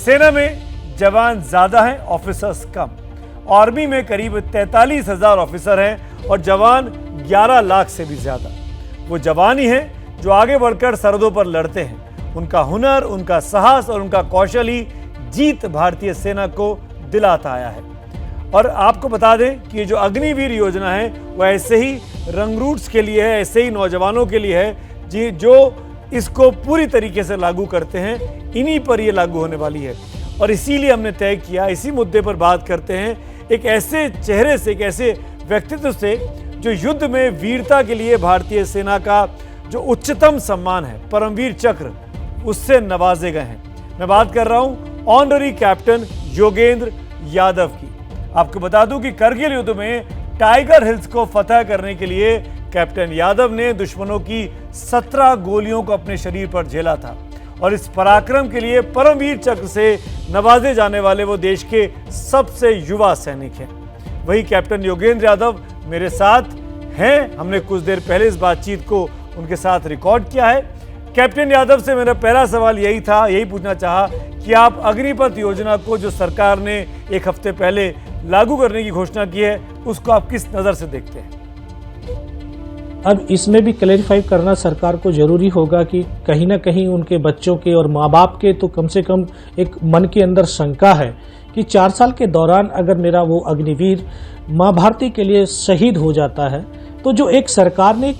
सेना में जवान ज्यादा हैं, ऑफिसर्स कम। आर्मी में करीब 43,000 ऑफिसर हैं और जवान 11 लाख से भी ज्यादा। वो जवान ही हैं जो आगे बढ़कर सरहदों पर लड़ते हैं। उनका हुनर, उनका साहस और उनका कौशल ही जीत भारतीय सेना को दिलाता आया है। और आपको बता दें कि ये जो अग्निवीर योजना है वह ऐसे ही रंगरूट्स के लिए है, ऐसे ही नौजवानों के लिए है जी जो इसको पूरी तरीके से लागू करते हैं। इन्हीं पर ये लागू होने वाली है और इसीलिए हमने तय किया, इसी मुद्दे पर बात करते हैं एक ऐसे चेहरे से, एक ऐसे व्यक्तित्व से जो युद्ध में वीरता के लिए भारतीय सेना का जो उच्चतम सम्मान है, परमवीर चक्र, उससे नवाजे गए हैं। मैं बात कर रहा हूं ऑनररी कैप्टन योगेंद्र यादव की। आपको बता दूं कि करगिल युद्ध में टाइगर हिल्स को फतह करने के लिए कैप्टन यादव ने दुश्मनों की 17 गोलियों को अपने शरीर पर झेला था और इस पराक्रम के लिए परमवीर चक्र से नवाजे जाने वाले वो देश के सबसे युवा सैनिक हैं। वही कैप्टन योगेंद्र यादव मेरे साथ हैं। हमने कुछ देर पहले इस बातचीत को उनके साथ रिकॉर्ड किया है। कैप्टन यादव से मेरा पहला सवाल यही पूछना चाहा कि आप अग्निपथ योजना को जो सरकार ने एक हफ्ते पहले लागू करने की घोषणा की है, उसको आप किस नज़र से देखते हैं? अब इसमें भी क्लैरिफाई करना सरकार को जरूरी होगा कि कहीं ना कहीं उनके बच्चों के और माँ बाप के तो कम से कम एक मन के अंदर शंका है कि 4 साल के दौरान अगर मेरा वो अग्निवीर माँ भारती के लिए शहीद हो जाता है तो जो एक सरकार ने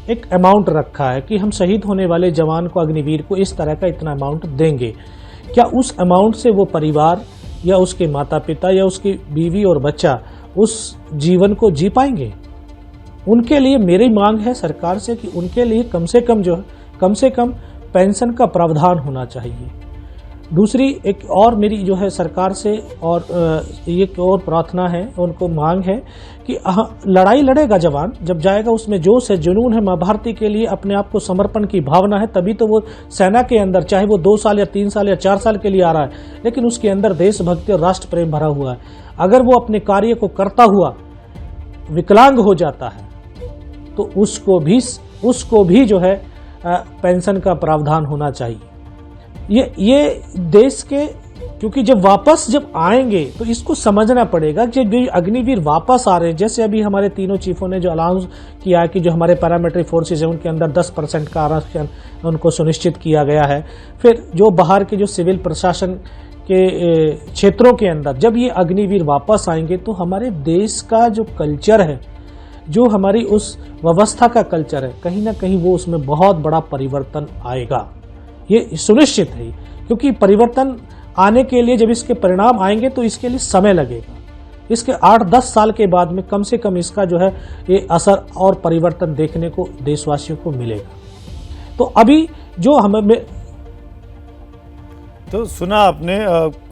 एक अमाउंट रखा है कि हम शहीद होने वाले जवान को, अग्निवीर को इस तरह का इतना अमाउंट देंगे, क्या उस अमाउंट से वो परिवार या उसके माता पिता या उसकी बीवी और बच्चा उस जीवन को जी पाएंगे? उनके लिए मेरी मांग है सरकार से कि उनके लिए कम से कम पेंशन का प्रावधान होना चाहिए। दूसरी एक और मेरी जो है सरकार से और एक और प्रार्थना है, उनको मांग है कि लड़ाई लड़ेगा जवान, जब जाएगा उसमें जोश है, जुनून है, माँ भारती के लिए अपने आप को समर्पण की भावना है, तभी तो वो सेना के अंदर, चाहे वो 2 साल या 3 साल या 4 साल के लिए आ रहा है, लेकिन उसके अंदर देशभक्ति और राष्ट्र प्रेम भरा हुआ है। अगर वो अपने कार्य को करता हुआ विकलांग हो जाता है तो उसको भी जो है पेंशन का प्रावधान होना चाहिए। ये देश के, क्योंकि जब आएंगे तो इसको समझना पड़ेगा कि जो अग्निवीर वापस आ रहे हैं, जैसे अभी हमारे तीनों चीफों ने जो अनाउंस किया है कि जो हमारे पैरामिलिट्री फोर्सेज हैं उनके अंदर 10% का आरक्षण उनको सुनिश्चित किया गया है। फिर जो बाहर के जो सिविल प्रशासन के क्षेत्रों के अंदर जब ये अग्निवीर वापस आएंगे तो हमारे देश का जो कल्चर है, जो हमारी उस व्यवस्था का कल्चर है, कहीं ना कहीं वो उसमें बहुत बड़ा परिवर्तन आएगा। ये सुनिश्चित है, क्योंकि परिवर्तन आने के लिए जब इसके परिणाम आएंगे तो इसके लिए समय लगेगा। इसके 8-10 साल के बाद में कम से कम इसका जो है ये असर और परिवर्तन देखने को देशवासियों को मिलेगा। तो अभी जो हमें तो सुना आपने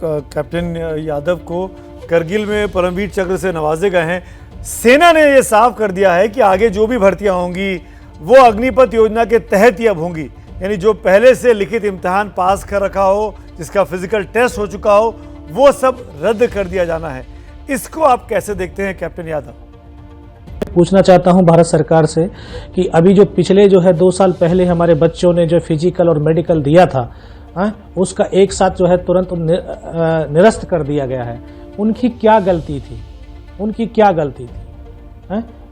कैप्टन यादव को करगिल में परमवीर चक्र से नवाजे गए हैं। सेना ने यह साफ कर दिया है कि आगे जो भी भर्तियां होंगी वो अग्निपथ योजना के तहत ही अब होंगी, यानी जो पहले से लिखित इम्तिहान पास कर रखा हो, जिसका फिजिकल टेस्ट हो चुका हो, वो सब रद्द कर दिया जाना है। इसको आप कैसे देखते हैं कैप्टन यादव? पूछना चाहता हूं भारत सरकार से कि अभी जो पिछले जो है 2 साल पहले हमारे बच्चों ने जो फिजिकल और मेडिकल दिया था, उसका एक साथ जो है तुरंत निरस्त कर दिया गया है। उनकी क्या गलती थी?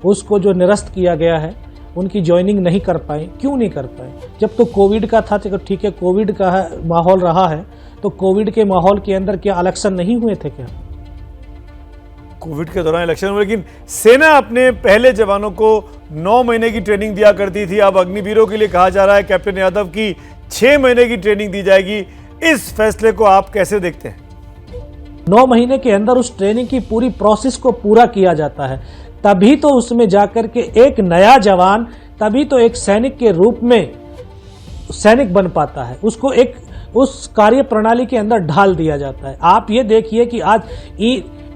उसको जो निरस्त किया गया है, उनकी ज्वाइनिंग नहीं कर पाए। क्यों नहीं कर पाए? जब तो कोविड का था, तो ठीक है, कोविड का माहौल रहा है, तो कोविड के माहौल के अंदर क्या इलेक्शन नहीं हुए थे क्या? कोविड के दौरान इलेक्शन हुए, लेकिन सेना अपने पहले जवानों को 9 महीने की ट्रेनिंग दिया करती थी। अब अग्निवीरों के लिए कहा जा रहा है कैप्टन यादव की 6 महीने की ट्रेनिंग दी जाएगी। इस फैसले को आप कैसे देखते हैं? 9 महीने के अंदर उस ट्रेनिंग की पूरी प्रोसेस को पूरा किया जाता है, तभी तो उसमें जाकर के एक नया जवान, तभी तो एक सैनिक के रूप में सैनिक बन पाता है। उसको एक उस कार्य प्रणाली के अंदर ढाल दिया जाता है। आप ये देखिए कि आज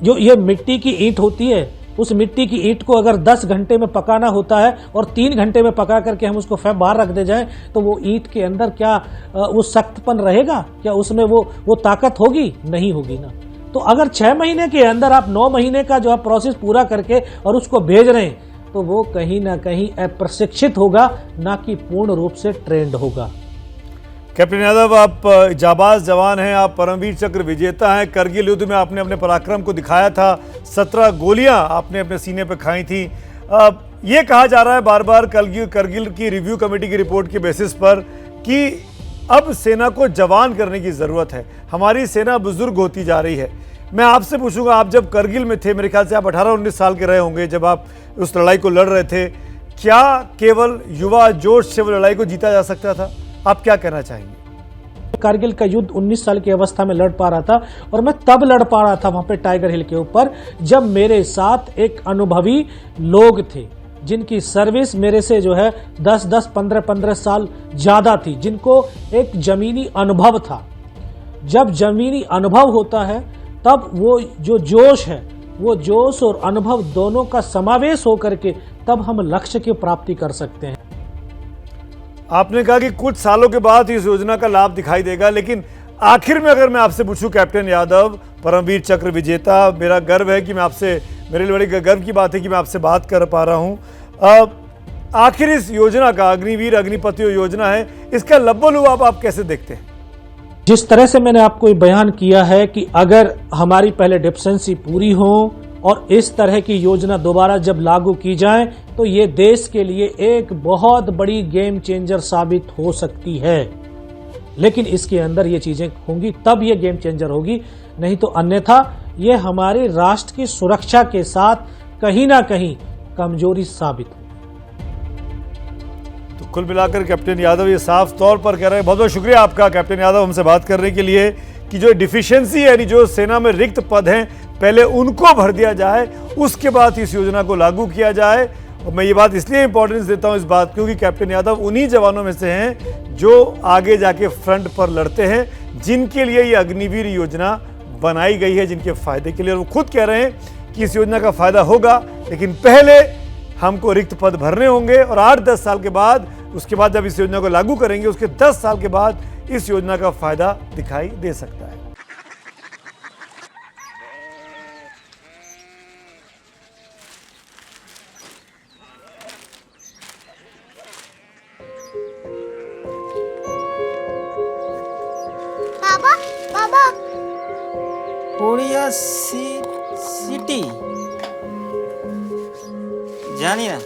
जो ये मिट्टी की ईंट होती है, उस मिट्टी की ईंट को अगर 10 घंटे में पकाना होता है और 3 घंटे में पका करके हम उसको बाहर रख दे जाएं, तो वो ईंट के अंदर क्या वो सख्तपन रहेगा? क्या उसमें वो ताकत होगी? नहीं होगी ना। तो अगर 6 महीने के अंदर आप 9 महीने का जो है प्रोसेस पूरा करके और उसको भेज रहे हैं, तो वो कहीं ना कहीं अप्रशिक्षित होगा, ना कि पूर्ण रूप से ट्रेंड होगा। कैप्टन यादव, आप जाबाज जवान हैं, आप परमवीर चक्र विजेता हैं। करगिल युद्ध में आपने अपने पराक्रम को दिखाया था। 17 गोलियां आपने अपने सीने पर खाई थी। ये कहा जा रहा है बार बार करगिल की रिव्यू कमेटी की रिपोर्ट के बेसिस पर कि अब सेना को जवान करने की ज़रूरत है, हमारी सेना बुजुर्ग होती जा रही है। मैं आपसे पूछूंगा, आप जब करगिल में थे, मेरे ख्याल से आप 18-19 साल के रहे होंगे जब आप उस लड़ाई को लड़ रहे थे, क्या केवल युवा जोश से वो लड़ाई को जीता जा सकता था? आप क्या कहना चाहेंगे? कारगिल का युद्ध 19 साल की अवस्था में लड़ पा रहा था, और मैं तब लड़ पा रहा था वहां पे टाइगर हिल के ऊपर जब मेरे साथ एक अनुभवी लोग थे जिनकी सर्विस मेरे से जो है 10-10, 15-15 साल ज्यादा थी, जिनको एक जमीनी अनुभव था। जब जमीनी अनुभव होता है तब वो जो जोश है, वो जोश और अनुभव दोनों का समावेश होकर के तब हम लक्ष्य की प्राप्ति कर सकते हैं। आपने कहा कि कुछ सालों के बाद इस योजना का लाभ दिखाई देगा, लेकिन आखिर में अगर मैं आपसे पूछूं कैप्टन यादव, परमवीर चक्र विजेता, मेरा गर्व है कि मैं आपसे, मेरे लिए बड़ी गर्व की बात है कि मैं आपसे बात कर पा रहा हूं। आखिर इस योजना का, अग्निवीर अग्निपथ योजना है, इसका लब्बो-लुआब आप कैसे देखते हैं? जिस तरह से मैंने आपको ये बयान किया है कि अगर हमारी पहले डिफिशिएंसी पूरी हो और इस तरह की योजना दोबारा जब लागू की जाए तो ये देश के लिए एक बहुत बड़ी गेम चेंजर साबित हो सकती है। लेकिन इसके अंदर ये चीजें होंगी तब ये गेम चेंजर होगी, नहीं तो अन्यथा ये हमारे राष्ट्र की सुरक्षा के साथ कहीं ना कहीं कमजोरी साबित हो। तो कुल मिलाकर कैप्टन यादव ये साफ तौर पर कह रहे हैं, बहुत बहुत शुक्रिया आपका कैप्टन यादव हमसे बात करने के लिए, कि जो डिफिशियंसी है, यानी जो सेना में रिक्त पद हैं, पहले उनको भर दिया जाए, उसके बाद इस योजना को लागू किया जाए। और मैं ये बात इसलिए इंपॉर्टेंस देता हूँ इस बात क्योंकि कैप्टन यादव उन्हीं जवानों में से हैं जो आगे जाके फ्रंट पर लड़ते हैं, जिनके लिए ये अग्निवीर योजना बनाई गई है, जिनके फायदे के लिए। और वो खुद कह रहे हैं कि इस योजना का फायदा होगा, लेकिन पहले हमको रिक्त पद भरने होंगे, और 8-10 साल के बाद, उसके बाद जब इस योजना को लागू करेंगे, उसके 10 साल के बाद इस योजना का फायदा दिखाई दे सकता है। बाबा, बाबा, कोरिया सिटी जानी ना।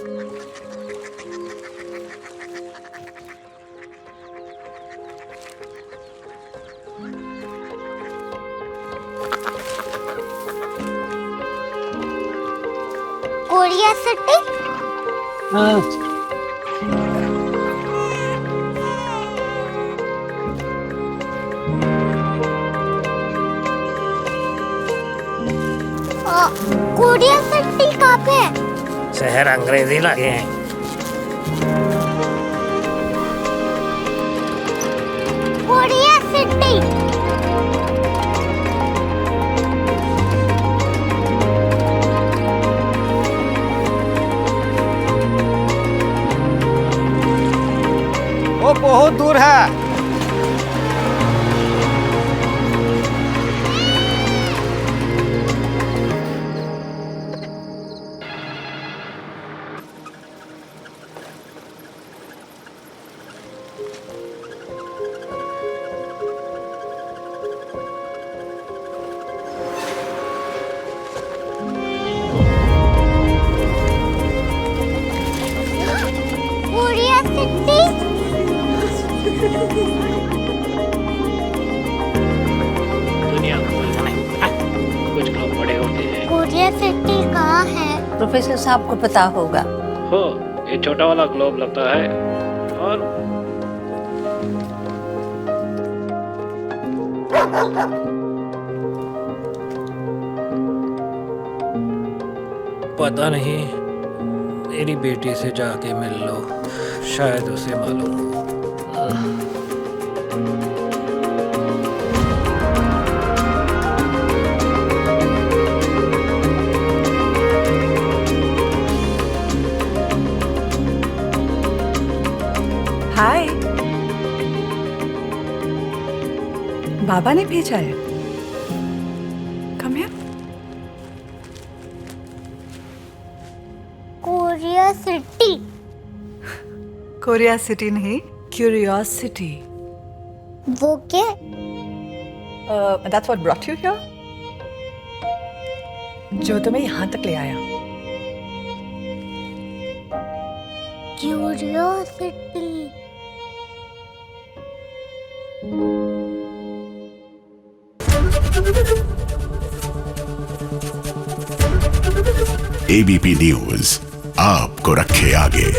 Korea city? कोरिया सिटी कहाँ पे है? शहर अंग्रेजी लगे हैं। Korea city. वो बहुत दूर है। Korea city? दुनिया कुछ लोग बड़े होते हैं। कोरिया सिटी कहाँ है? प्रोफेसर साहब को पता होगा। हो, ये छोटा वाला ग्लोब लगता है, और पता नहीं, मेरी बेटी से जाके मिल लो, शायद उसे मालूम हो। हाय, बाबा ने भेजा है। Come here. Korea city. Korea city नहीं, क्यूरियोसिटी। वो क्या? That's what brought you here? जो तुम्हें यहाँ तक ले आया। क्यूरियोसिटी। एबीपी न्यूज आपको रखे आगे।